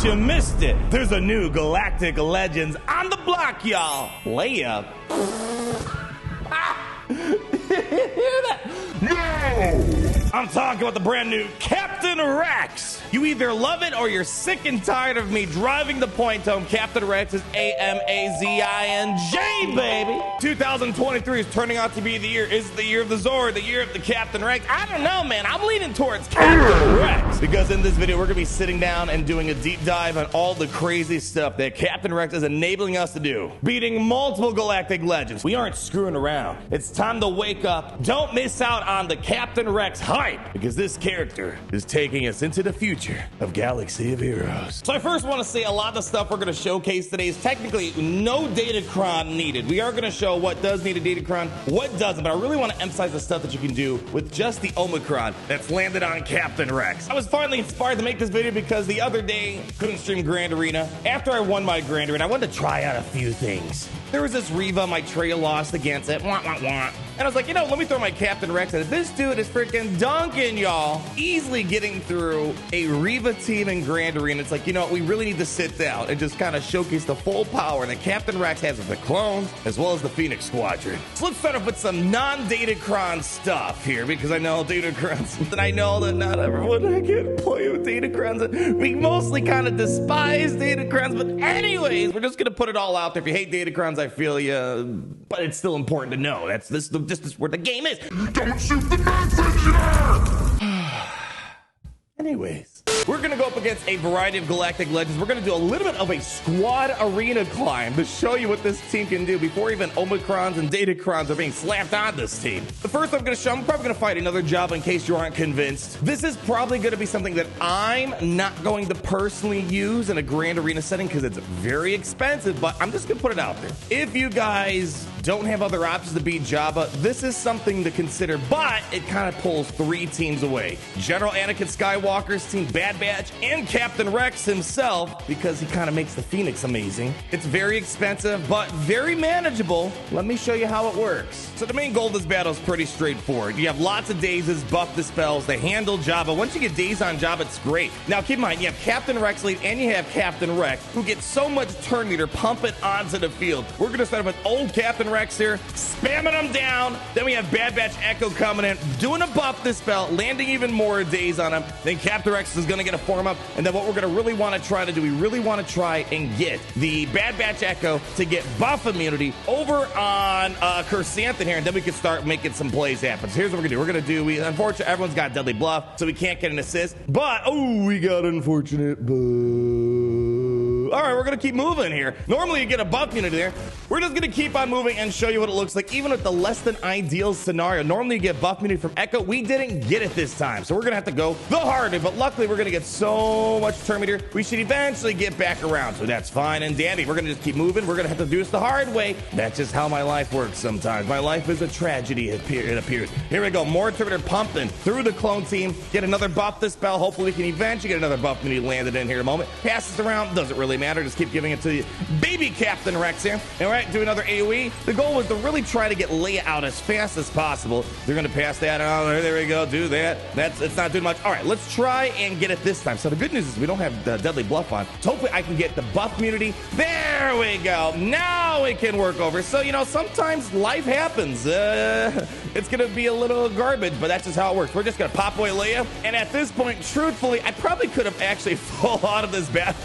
guess you missed it. There's a new Galactic Legends on the block, y'all. Layup. Hear that? No! I'm talking about the brand new Captain Rex. You either love it or you're sick and tired of me driving the point home. Captain Rex is AMAZING, baby. 2023 is turning out to be the year. Is the year of the Zord, the year of the Captain Rex? I don't know, man. I'm leaning towards Captain Rex because in this video, we're going to be sitting down and doing a deep dive on all the crazy stuff that Captain Rex is enabling us to do. Beating multiple Galactic Legends. We aren't screwing around. It's time to wake up. Don't miss out on the Captain Rex hype because this character is taking us into the future of Galaxy of Heroes. So I first want to say a lot of the stuff we're going to showcase today is technically no datacron needed. We are going to show what does need a datacron, what doesn't, but I really want to emphasize the stuff that you can do with just the Omicron that's landed on Captain Rex. I was finally inspired to make this video because the other day, couldn't stream Grand Arena. After I won my Grand Arena, I wanted to try out a few things. There was this REVA my trail lost against it. Wah, wah, wah. And I was like, you know, let me throw my Captain Rex at it. This dude is freaking dunking, y'all. Easily getting through a REVA team in Grand Arena. It's like, you know what? We really need to sit down and just kind of showcase the full power that Captain Rex has with the clones as well as the Phoenix Squadron. So let's start off with some non-datacron stuff here because I know datacrons. And I know that not everyone can play with datacrons. We mostly kind of despise datacrons. But anyways, we're just going to put it all out there. If you hate datacrons, I feel you, but it's still important to know. This is where the game is. Don't shoot the messenger! Anyways, we're going to go up against a variety of Galactic Legends. We're going to do a little bit of a squad arena climb to show you what this team can do before even Omicrons and Datacrons are being slapped on this team. The first I'm going to show, I'm probably going to fight another JABBA in case you aren't convinced. This is probably going to be something that I'm not going to personally use in a Grand Arena setting because it's very expensive, but I'm just going to put it out there. If you guys don't have other options to beat JABBA, this is something to consider, but it kind of pulls three teams away. General Anakin Skywalker's team, Bad Batch, and Captain Rex himself, because he kind of makes the Phoenix amazing. It's very expensive, but very manageable. Let me show you how it works. So the main goal of this battle is pretty straightforward. You have lots of dazes, buff dispels, they handle JABBA. Once you get dazed on JABBA, it's great. Now keep in mind, you have Captain Rex lead and you have Captain Rex, who gets so much turn meter pumping onto the field. We're going to start with old Captain Rex here, spamming them down. Then we have Bad Batch Echo coming in, doing a buff dispel, landing even more daze on him. Then Captain Rex is going to get a form up. And then what we're going to really want to try to do, we really want to try and get the Bad Batch Echo to get buff immunity over on Chrysanthemum here. And then we can start making some plays happen. So here's what we're going to do. We're going to do, unfortunately, everyone's got deadly bluff, so we can't get an assist. But, oh, we got unfortunate All right, we're going to keep moving here. Normally, you get a buff unit there. We're just going to keep on moving and show you what it looks like, even with the less than ideal scenario. Normally, you get buff unity from Echo. We didn't get it this time, so we're going to have to go the hard way. But luckily, we're going to get so much turn meter, we should eventually get back around. So that's fine and dandy. We're going to just keep moving. We're going to have to do this the hard way. That's just how my life works sometimes. My life is a tragedy, it appears. Here we go. More turn meter pumping through the clone team. Get another buff dispel. Hopefully, we can eventually get another buff unity landed in here in a moment. Passes around. Doesn't really matter. Just keep giving it to you. Baby Captain Rex here. All right, do another AoE. The goal was to really try to get Leia out as fast as possible. They're going to pass that on. There we go. Do that. It's not doing much. All right, let's try and get it this time. So the good news is we don't have the deadly bluff on. So hopefully I can get the buff immunity. There we go. Now it can work over. So, you know, sometimes life happens. It's going to be a little garbage, but that's just how it works. We're just going to pop away Leia. And at this point, truthfully, I probably could have actually fallen out of this battle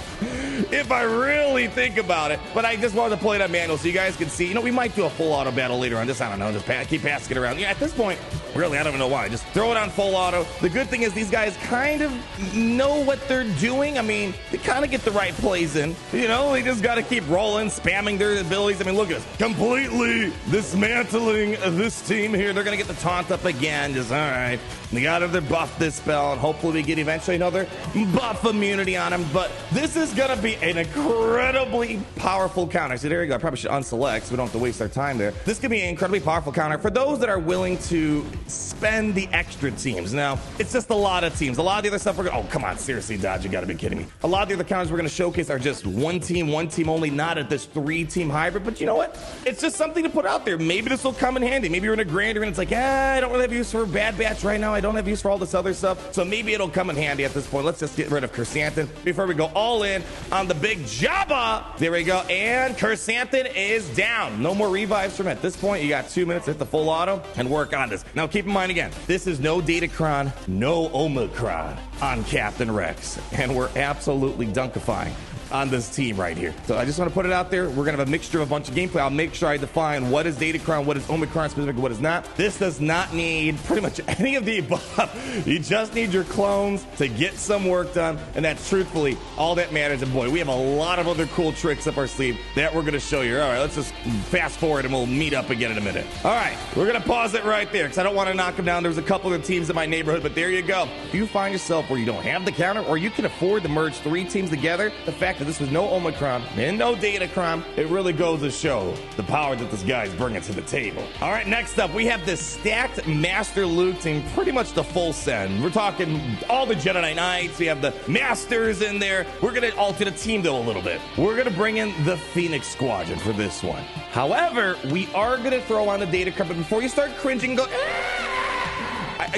if I really think about it, but I just wanted to play it on manual so you guys can see. You know, we might do a full auto battle later on. Just, I don't know, just keep passing it around. Yeah, at this point, really, I don't even know why. Just throw it on full auto. The good thing is these guys kind of know what they're doing. I mean, they kind of get the right plays in. You know, they just got to keep rolling, spamming their abilities. I mean, look at this. Completely dismantling this team here. They're going to get the taunt up again. Just, all right. They got their buff dispel, and hopefully we get eventually another buff immunity on them. But this is going to be an incredibly powerful counter. So there you go. I probably should unselect so we don't have to waste our time there. This could be an incredibly powerful counter for those that are willing to spend the extra teams. Now, it's just a lot of teams. A lot of the other stuff we're going to... Oh, come on. Seriously, Dodge. You got to be kidding me. A lot of the other counters we're going to showcase are just one team only, not at this 3-team hybrid. But you know what? It's just something to put out there. Maybe this will come in handy. Maybe you're in a grander and it's like, I don't really have use for Bad Batch right now. I don't have use for all this other stuff. So maybe it'll come in handy at this point. Let's just get rid of Chrysanthemum before we go all in on the big JABBA. There we go. And Chrysanthemum is down. No more revives from it. At this point, you got 2 minutes to hit the full auto and work on this. Now, keep in mind again, this is no Datacron, no Omicron on Captain Rex. And we're absolutely dunkifying on this team right here. So I just want to put it out there. We're going to have a mixture of a bunch of gameplay. I'll make sure I define what is Datacron, what is Omicron specific, what is not. This does not need pretty much any of the above. You just need your clones to get some work done, and that's truthfully all that matters. And boy, we have a lot of other cool tricks up our sleeve that we're going to show you. All right, let's just fast forward and we'll meet up again in a minute. All right, we're going to pause it right there because I don't want to knock them down. There's a couple of teams in my neighborhood, but there you go. If you find yourself where you don't have the counter or you can afford to merge 3 teams together, the fact that this was no Omicron and no Datacron, it really goes to show the power that this guy's bringing to the table. All right, next up, we have this stacked Master Luke team, pretty much the full send. We're talking all the Jedi Knights. We have the Masters in there. We're going to alter the team, though, a little bit. We're going to bring in the Phoenix Squadron for this one. However, we are going to throw on the Datacron, but before you start cringing and go,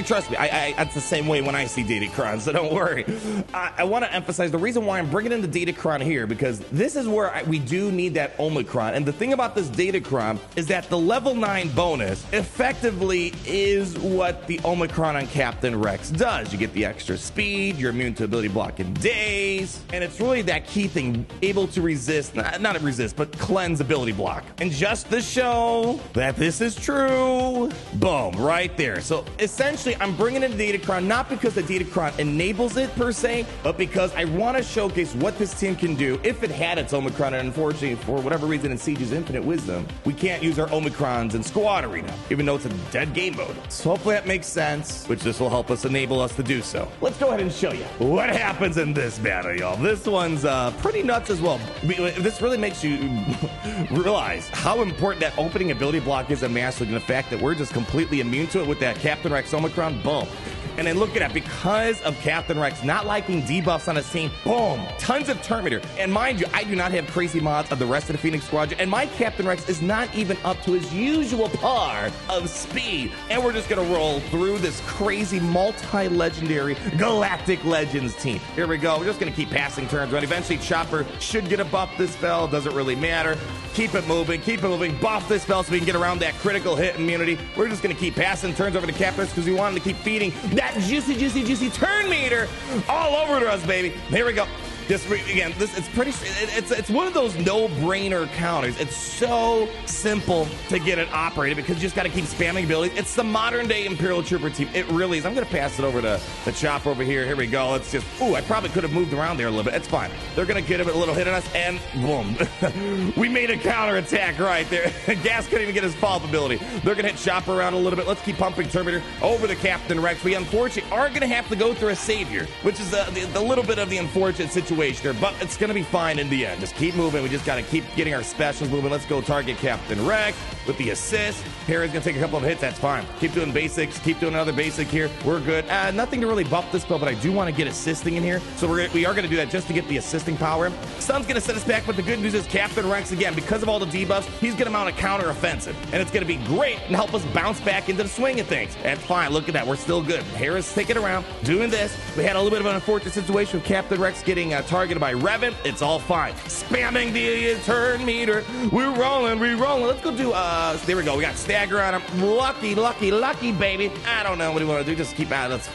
trust me, it's the same way when I see Datacron, so don't worry. I want to emphasize the reason why I'm bringing in the Datacron here, because this is where we do need that Omicron. And the thing about this Datacron is that the level 9 bonus effectively is what the Omicron on Captain Rex does. You get the extra speed, you're immune to ability block in days, and it's really that key thing, able to resist, not resist, but cleanse ability block. And just to show that this is true, boom, right there. So essentially, I'm bringing in the Datacron not because the Datacron enables it per se, but because I want to showcase what this team can do if it had its Omicron. And unfortunately, for whatever reason in Siege's infinite wisdom, we can't use our Omicrons in Squad Arena, even though it's a dead game mode. So hopefully that makes sense, which this will help us enable us to do so. Let's go ahead and show you what happens in this battle, y'all. This one's pretty nuts as well. This really makes you realize how important that opening ability block is in Master League, and the fact that we're just completely immune to it with that Captain Rex Omicron. Boom. And then look at that, because of Captain Rex not liking debuffs on his team, boom, tons of turn meter. And mind you, I do not have crazy mods of the rest of the Phoenix Squadron, and my Captain Rex is not even up to his usual par of speed. And we're just gonna roll through this crazy multi-legendary Galactic Legends team. Here we go. We're just gonna keep passing turns around. Eventually, Chopper should get a buff this spell. Doesn't really matter. Keep it moving, buff this spell so we can get around that critical hit immunity. We're just gonna keep passing turns over to Captain Rex because we want him to keep feeding that juicy turn meter all over to us, baby. Here we go. Again, it's one of those no-brainer counters. It's so simple to get it operated because you just got to keep spamming abilities. It's the modern-day Imperial Trooper team. It really is. I'm going to pass it over to the Chopper over here. Here we go. Let's just... Ooh, I probably could have moved around there a little bit. It's fine. They're going to get a little hit on us, and boom. We made a counter-attack right there. Gas couldn't even get his follow-up ability. They're going to hit Chopper around a little bit. Let's keep pumping Terminator over the Captain Rex. We, unfortunately, are going to have to go through a Savior, which is the little bit of the unfortunate situation there, but it's going to be fine in the end. Just keep moving. We just got to keep getting our specials moving. Let's go target Captain Rex with the assist. Harry's going to take a couple of hits. That's fine. Keep doing basics. Keep doing another basic here. We're good. Nothing to really buff this spell, but I do want to get assisting in here. So we are going to do that just to get the assisting power. Sun's going to set us back, but the good news is Captain Rex, again, because of all the debuffs, he's going to mount a counter offensive, and it's going to be great and help us bounce back into the swing of things. That's fine. Look at that. We're still good. Harris taking it around, doing this. We had a little bit of an unfortunate situation with Captain Rex getting targeted by Revan. It's all fine. Spamming the turn meter. We're rolling. Let's go do, there we go. We got Stagger on him. Lucky, baby. I don't know what do you want to do. Just keep out. Let's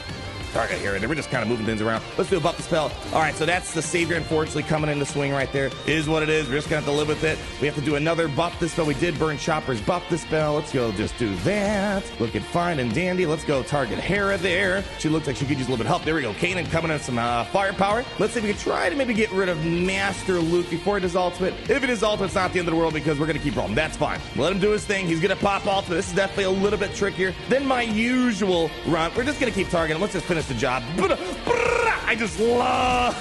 target here. And we're just kind of moving things around. Let's do a buff the spell. All right, so that's the Savior, unfortunately, coming into swing right there. Is what it is. We're just going to have to live with it. We have to do another buff the spell. We did burn Chopper's buff the spell. Let's go just do that. Looking fine and dandy. Let's go target Hera there. She looks like she could use a little bit of help. There we go. Kanan coming in some firepower. Let's see if we can try to maybe get rid of Master Luke before it is ultimate. If it is ultimate, it's not the end of the world because we're going to keep rolling. That's fine. Let him do his thing. He's going to pop ultimate. This is definitely a little bit trickier than my usual run. We're just going to keep targeting him. Let's just finish the job. I just love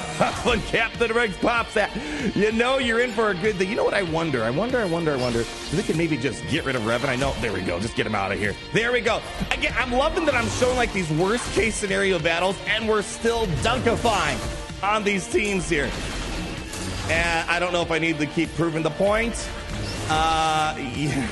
when Captain Rex pops that. You know you're in for a good thing. You know what I wonder? I wonder if they can maybe just get rid of Revan. I know. There we go. Just get him out of here. There we go. Again, I'm loving that I'm showing like these worst case scenario battles, and we're still dunkifying on these teams here. And I don't know if I need to keep proving the point. Yeah.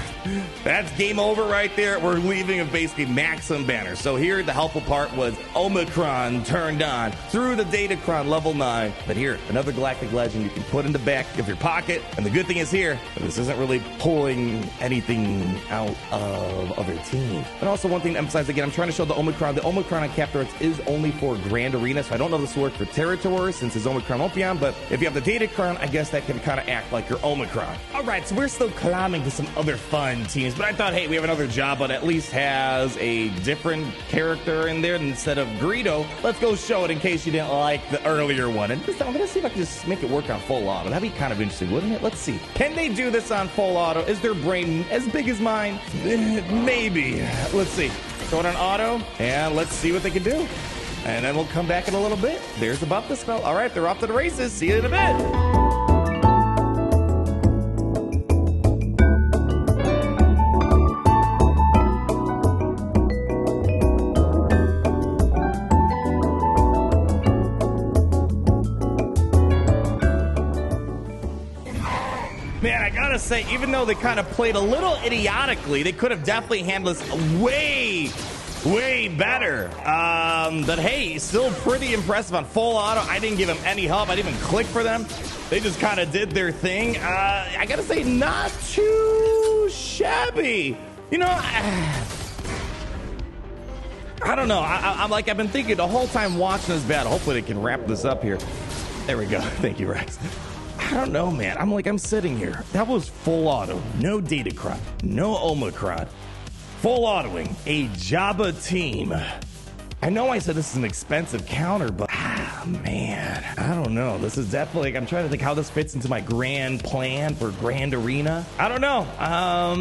That's game over right there. We're leaving with basically maximum banners. So here the helpful part was Omicron turned on through the Datacron level 9. But here, another Galactic Legend you can put in the back of your pocket. And the good thing is here, this isn't really pulling anything out of other teams. And also one thing to emphasize again, I'm trying to show the Omicron. The Omicron on Captain Rex is only for Grand Arena. So I don't know if this will work for Territory since his Omicron won't be on. But if you have the Datacron, I guess that can kind of act like your Omicron. All right, so we're still climbing to some other fun teams, but I thought, hey, we have another JABBA that at least has a different character in there instead of Greedo. Let's go show it in case you didn't like the earlier one. And this time I'm gonna see if I can just make it work on full auto. That'd be kind of interesting, wouldn't it? Let's see. Can they do this on full auto? Is their brain as big as mine? Maybe. Let's see. Throw it on auto, and let's see what they can do. And then we'll come back in a little bit. There's the buff the spell. All right, they're off to the races. See you in a bit. Man, I gotta say, even though they kind of played a little idiotically, they could have definitely handled this way better. But hey, still pretty impressive on full auto. I didn't give them any help. I didn't even click for them. They just kind of did their thing. I gotta say, not too shabby. You know, I don't know. I've been thinking the whole time watching this battle. Hopefully they can wrap this up here. There we go. Thank you, Rex. I don't know, man. I'm sitting here. That was full auto. No Datacron. No Omicron. Full autoing. A JABBA team. I know I said this is an expensive counter, but man, I don't know. This is definitely, I'm trying to think how this fits into my grand plan for Grand Arena. I don't know. I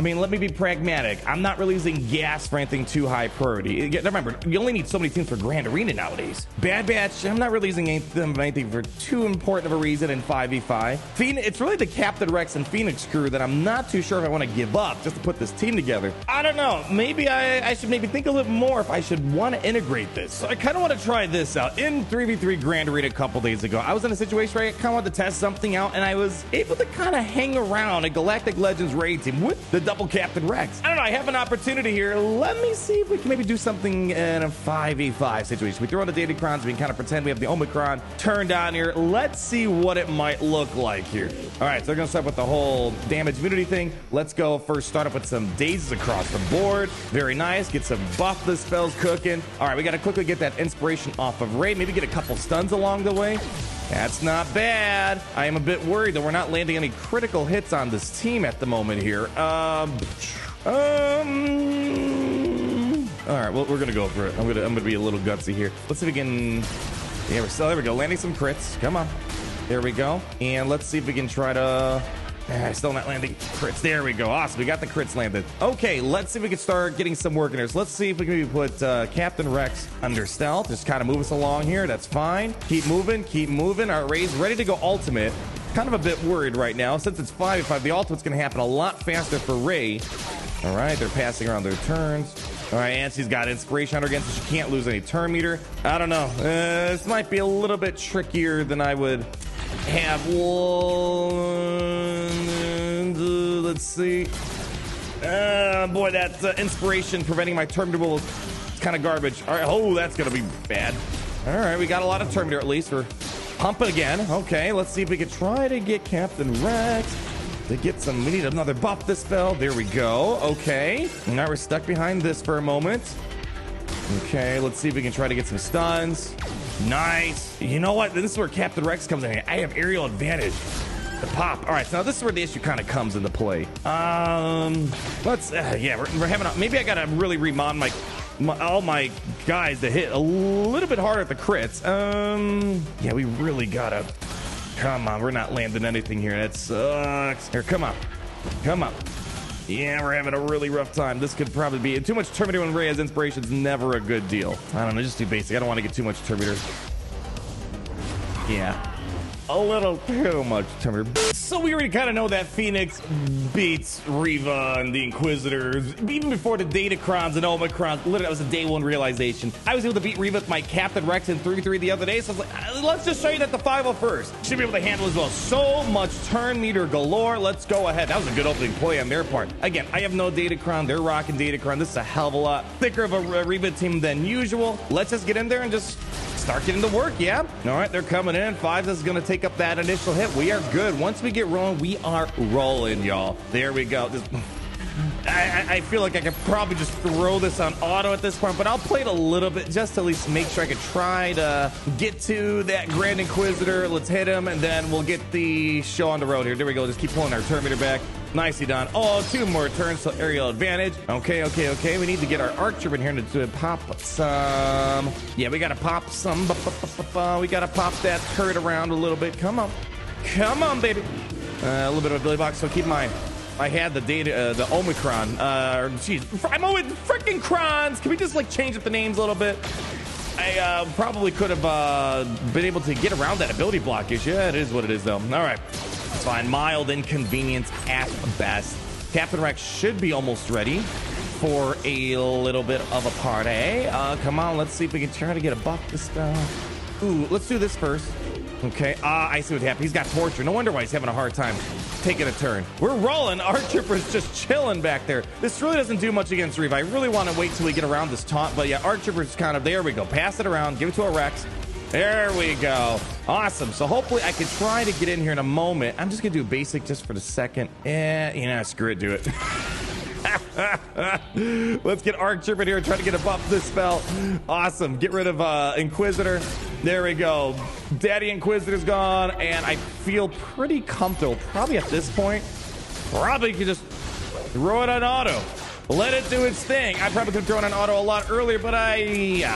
mean, let me be pragmatic. I'm not really using gas for anything too high priority. Remember, you only need so many teams for Grand Arena nowadays. Bad Batch, I'm not really using anything for too important of a reason in 5v5. It's really the Captain Rex and Phoenix crew that I'm not too sure if I want to give up just to put this team together. I don't know. Maybe I should maybe think a little more if I should want to integrate this. So I kind of want to try this out. In 3v3 Grand Arena a couple days ago, I was in a situation where I kind of wanted to test something out, and I was able to kind of hang around a Galactic Legends raid team with the double Captain Rex. I don't know, I have an opportunity here. Let me see if we can maybe do something in a 5v5 situation. We throw on the Datacrons, we can kind of pretend we have the Omicron turned on here. Let's see what it might look like here. All right, so they're gonna start with the whole damage immunity thing. Let's go first start up with some dazes across the board. Very nice. Get some buff the spells cooking. All right, we gotta quickly get that inspiration off of Ray. Maybe get a couple stuns along the way. That's not bad. I am a bit worried that we're not landing any critical hits on this team at the moment here. All right, well, we're gonna go for it. I'm gonna be a little gutsy here. Let's see if we can. Yeah, there we go. Landing some crits. Come on. There we go. And let's see if we can try to. Still not landing crits. There we go. Awesome. We got the crits landed. Okay, let's see if we can start getting some work in here. So let's see if we can maybe put Captain Rex under stealth. Just kind of move us along here. That's fine. Keep moving. Keep moving. Our Ray's ready to go ultimate. Kind of a bit worried right now. Since it's 5v5, the ultimate's going to happen a lot faster for Ray. All right, they're passing around their turns. All right, Anstey's got inspiration on her again, so she can't lose any turn meter. I don't know. This might be a little bit trickier than I would have. Let's see. Boy, that inspiration preventing my turn meter is kind of garbage. All right, oh, that's going to be bad. All right, we got a lot of turn meter at least. We're pumping again. Okay, let's see if we can try to get Captain Rex to get some. We need another buff this spell. There we go. Okay, now we're stuck behind this for a moment. Okay, let's see if we can try to get some stuns. Nice. You know what? This is where Captain Rex comes in. I have aerial advantage. The pop. All right, so now this is where the issue kind of comes into play. Let's. Yeah, we're having. Maybe I gotta really remon all my guys to hit a little bit harder at the crits. Yeah, we really gotta. Come on, we're not landing anything here. That sucks. Here, come on. Come on. Yeah, we're having a really rough time. This could probably be too much turn meter when Ray has inspiration is never a good deal. I don't know, just too basic. I don't want to get too much turn meter. Yeah. A little too much timber. So we already kind of know that Phoenix beats Reva and the Inquisitors. Even before the Datacrons and Omicrons, literally that was a day one realization. I was able to beat Reva with my Captain Rex in 3-3 the other day, so I was like, let's just show you that the 5-0 first. Should be able to handle as well. So much turn meter galore. Let's go ahead. That was a good opening play on their part. Again, I have no Datacron. They're rocking Datacron. This is a hell of a lot thicker of a Reva team than usual. Let's just get in there and just start getting to work. Yeah. All right, they're coming in. 5 is going to take up that initial hit. We are good. Once we get rolling, we are rolling, y'all. There we go. I feel like I could probably just throw this on auto at this point, but I'll play it a little bit just to at least make sure I could try to get to that Grand Inquisitor. Let's hit him, and then we'll get the show on the road here. There we go. Just keep pulling our turn meter back. Nicely done. Oh, 2 more turns, so aerial advantage. Okay. We need to get our Archer in here to pop some. Yeah, we got to pop some. We got to pop that turret around a little bit. Come on, baby. A little bit of a Billy Box, so keep in mind, I had the the Omicron. I'm always freaking Crons. Can we just like change up the names a little bit? I probably could have been able to get around that ability block issue. Yeah, it is what it is, though. All right. It's fine. Mild inconvenience at best. Captain Rex should be almost ready for a little bit of a party. Come on, let's see if we can try to get a buff to spell. Ooh, let's do this first. Okay, I see what happened. He's got torture. No wonder why he's having a hard time taking a turn. We're rolling. Our Trooper's just chilling back there. This really doesn't do much against Reva. I really want to wait till we get around this taunt, but yeah, our Trooper's kind of, there we go. Pass it around, give it to a Rex. There we go. Awesome. So hopefully I can try to get in here in a moment. I'm just going to do basic just for the second. Screw it. Do it. Let's get Arc Trooper in here and try to get a buff to this spell. Awesome. Get rid of Inquisitor. There we go. Daddy Inquisitor's gone, and I feel pretty comfortable. Probably at this point, probably could just throw it on auto. Let it do its thing. I probably could have thrown on auto a lot earlier, but I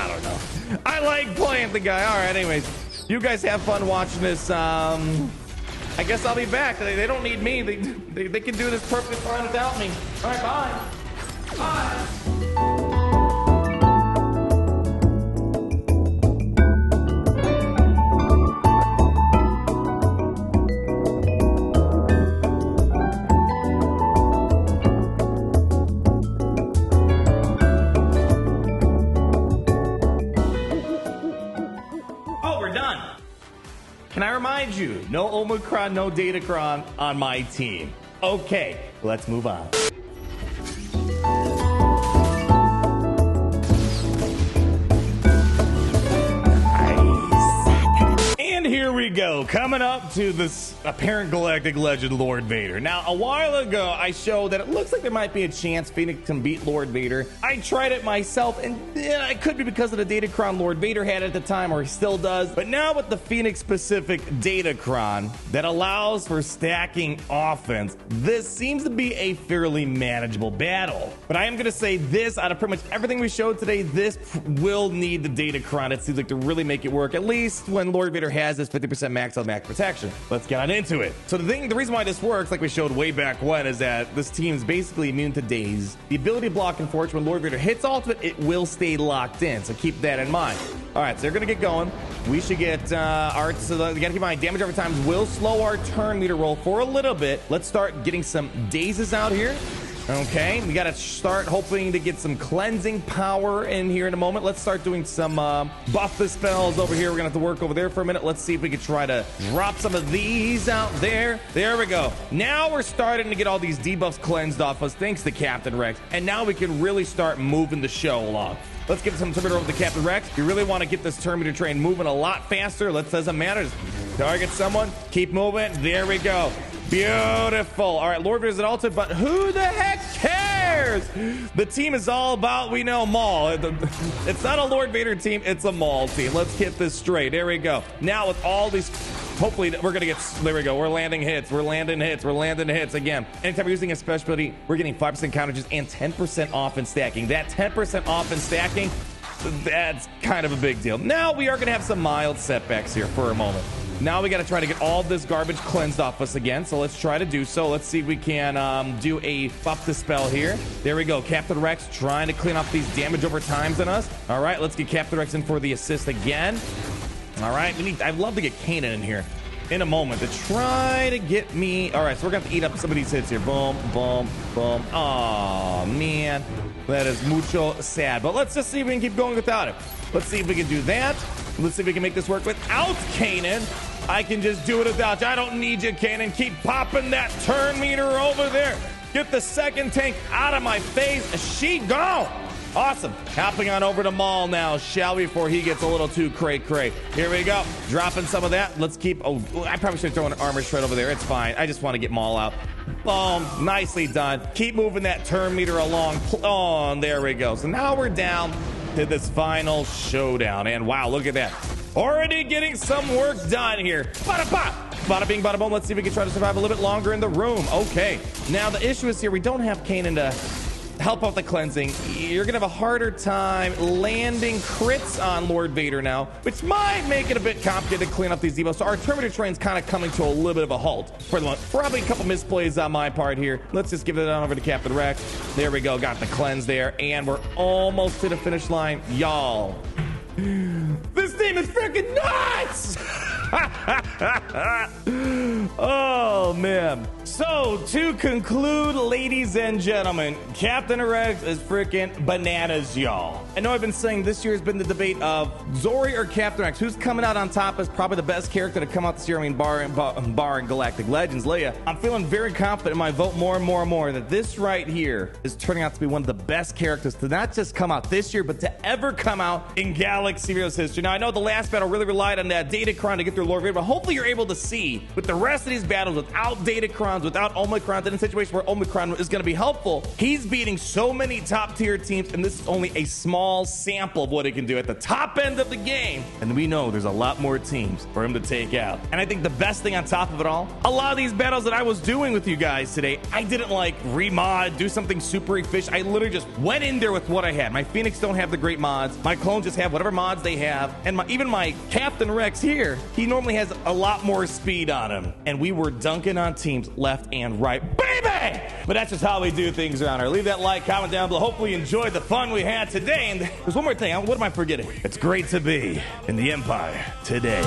don't know. I like playing the guy. All right, anyways, you guys have fun watching this. I guess I'll be back. They don't need me. They can do this perfectly fine without me. All right, bye. Bye. Can I remind you, no Omicron, no Datacron on my team. Okay, let's move on. And here we go, coming up to this apparent galactic legend, Lord Vader. Now, a while ago, I showed that it looks like there might be a chance Phoenix can beat Lord Vader. I tried it myself, and it could be because of the Datacron Lord Vader had at the time, or he still does. But now with the Phoenix-specific Datacron that allows for stacking offense, this seems to be a fairly manageable battle. But I am going to say this, out of pretty much everything we showed today, this will need the Datacron, it seems like, to really make it work, at least when Lord Vader has this 50% max on max protection. Let's get on into it. So the reason why this works, like we showed way back when, is that this team is basically immune to daze. The ability block and forge, when Lord Vader hits ultimate, it will stay locked in. So keep that in mind. All right, so they're gonna get going. We should get our, so you gotta keep in mind, damage over time will slow our turn meter roll for a little bit. Let's start getting some dazes out here. Okay, we gotta start hoping to get some cleansing power in here in a moment. Let's start doing some buff the spells over here. We're gonna have to work over there for a minute. Let's see if we can try to drop some of these out there. There we go. Now we're starting to get all these debuffs cleansed off us thanks to Captain Rex, and now we can really start moving the show along. Let's give some turn meter over to Captain Rex. We really want to get this turn meter train moving a lot faster. Let's, doesn't matter. Just target someone. Keep moving. There we go. Beautiful. All right, Lord Vader's at ultimate, but who the heck cares? The team is all about, we know, Maul. It's not a Lord Vader team, it's a Maul team. Let's get this straight. There we go. Now with all these, hopefully we're going to get, there we go. We're landing hits. We're landing hits. We're landing hits again. Anytime we're using a special ability, we're getting 5% counterages and 10% off in stacking. That 10% off in stacking, that's kind of a big deal. Now we are going to have some mild setbacks here for a moment. Now we got to try to get all this garbage cleansed off us again. So let's try to do so. Let's see if we can do a buff the spell here. There we go. Captain Rex trying to clean up these damage over times on us. All right, let's get Captain Rex in for the assist again. All right, I'd love to get Kanan in here in a moment to try to get me. All right, so we're gonna have to eat up some of these hits here. Boom, boom, boom. Oh man, that is mucho sad. But let's just see if we can keep going without it. Let's see if we can do that. Let's see if we can make this work without Kanan. I can just do it without you. I don't need you, Kanan. Keep popping that turn meter over there. Get the second tank out of my face. She gone. Awesome. Hopping on over to Maul now, shall we, before he gets a little too cray-cray. Here we go. Dropping some of that. Let's keep... Oh, I probably should throw an armor shred over there. It's fine. I just want to get Maul out. Boom. Nicely done. Keep moving that turn meter along. Oh, and there we go. So now we're down to this final showdown. And wow, look at that. Already getting some work done here. Bada bop. Bada bing, bada boom. Let's see if we can try to survive a little bit longer in the room. Okay. Now, the issue is here, we don't have Kanan to help out the cleansing. You're gonna have a harder time landing crits on Lord Vader now, which might make it a bit complicated to clean up these evos. So our Terminator train's kind of coming to a little bit of a halt for the moment. Probably a couple misplays on my part here. Let's just give it on over to Captain Rex. There we go, got the cleanse there, and we're almost to the finish line. Y'all, this team is freaking nuts! Oh man. So to conclude, ladies and gentlemen, Captain Rex is freaking bananas, y'all. I know I've been saying this year has been the debate of Zori or Captain Rex. Who's coming out on top as probably the best character to come out this year? I mean, bar Galactic Legends, Leia. I'm feeling very confident in my vote more and more and more that this right here is turning out to be one of the best characters to not just come out this year, but to ever come out in Galaxy Heroes history. Now, I know the last battle really relied on that Datacron to get through Lord Vader, but hopefully you're able to see with the rest of these battles without Datacrons, without Omicron, in a situation where Omicron is going to be helpful, he's beating so many top tier teams, and this is only a small sample of what he can do at the top end of the game. And we know there's a lot more teams for him to take out. And I think the best thing on top of it all, a lot of these battles that I was doing with you guys today, I didn't like remod, do something super efficient. I literally just went in there with what I had. My Phoenix don't have the great mods. My clones just have whatever mods they have. And even my Captain Rex here, he normally has a lot more speed on him. And we were dunking on teams left and right, baby! But that's just how we do things around here. Leave that like, comment down below. Hopefully you enjoyed the fun we had today. And there's one more thing. What am I forgetting? It's great to be in the Empire today.